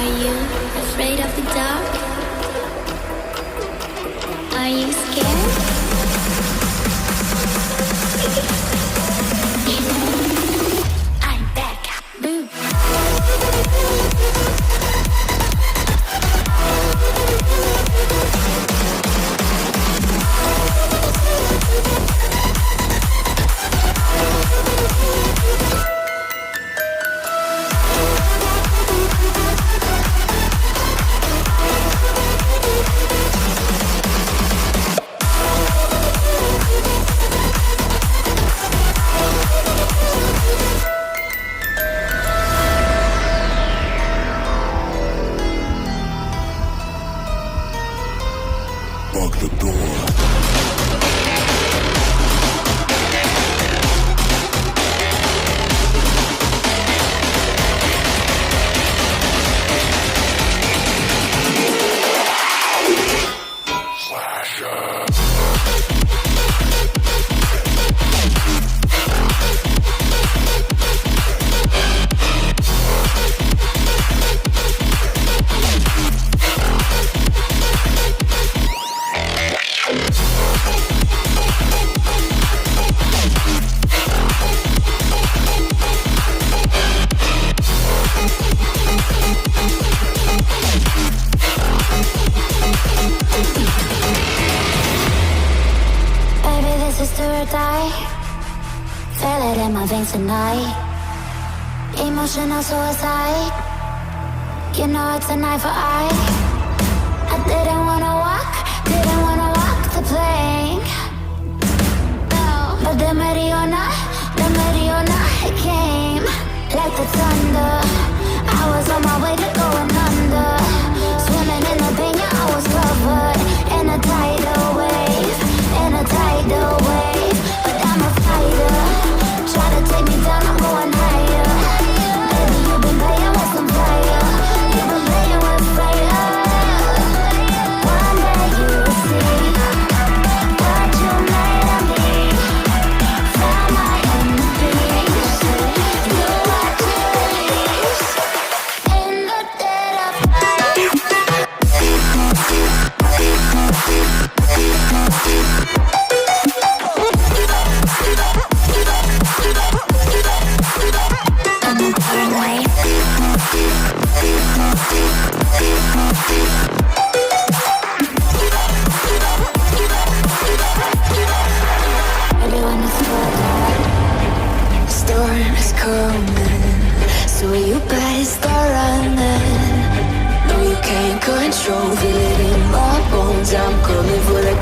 Are you afraid of the dark? Are you scared? I'm back. Boo. Lock the door. Tonight, emotional suicide. You know it's an eye for eye. I didn't wanna walk the plank. No, but the Mariona, it came like the thunder. I was on my way to going under, swimming in the pain. Yeah, I was covered in a tidal wave, But I'm a fighter. Try to take me down, I'm going higher. Baby, you've been playing with some fire. You've been playing with fire. One day you'll see what you made of me. Found my enemies. Do what you release in the dead of night. Storm is coming, so you better start running. No, you can't control it in my bones. I'm coming for the.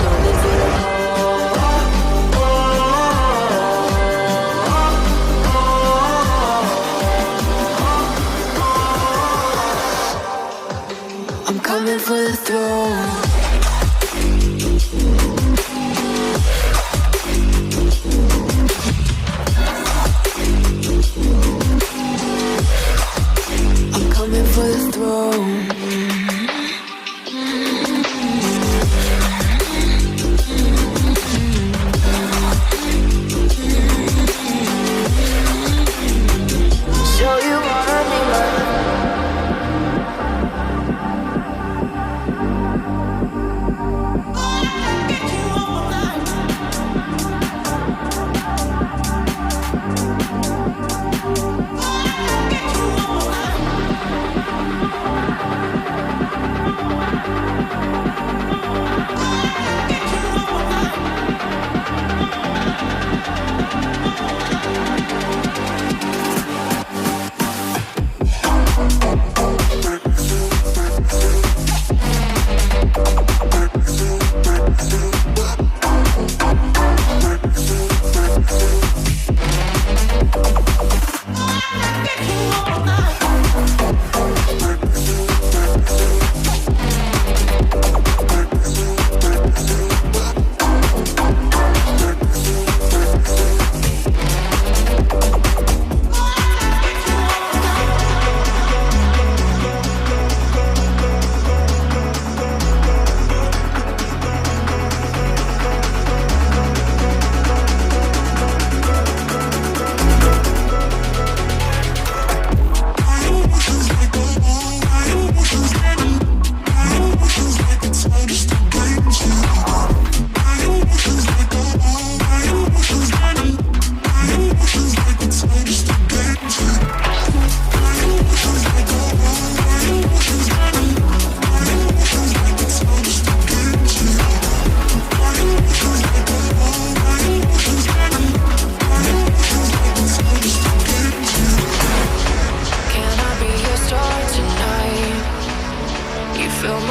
I'm coming for the throne. For the throne. So you wanna be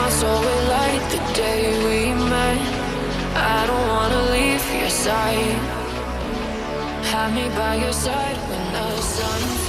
my soul with light the day we met. I don't wanna leave your side. Have me by your side when the sun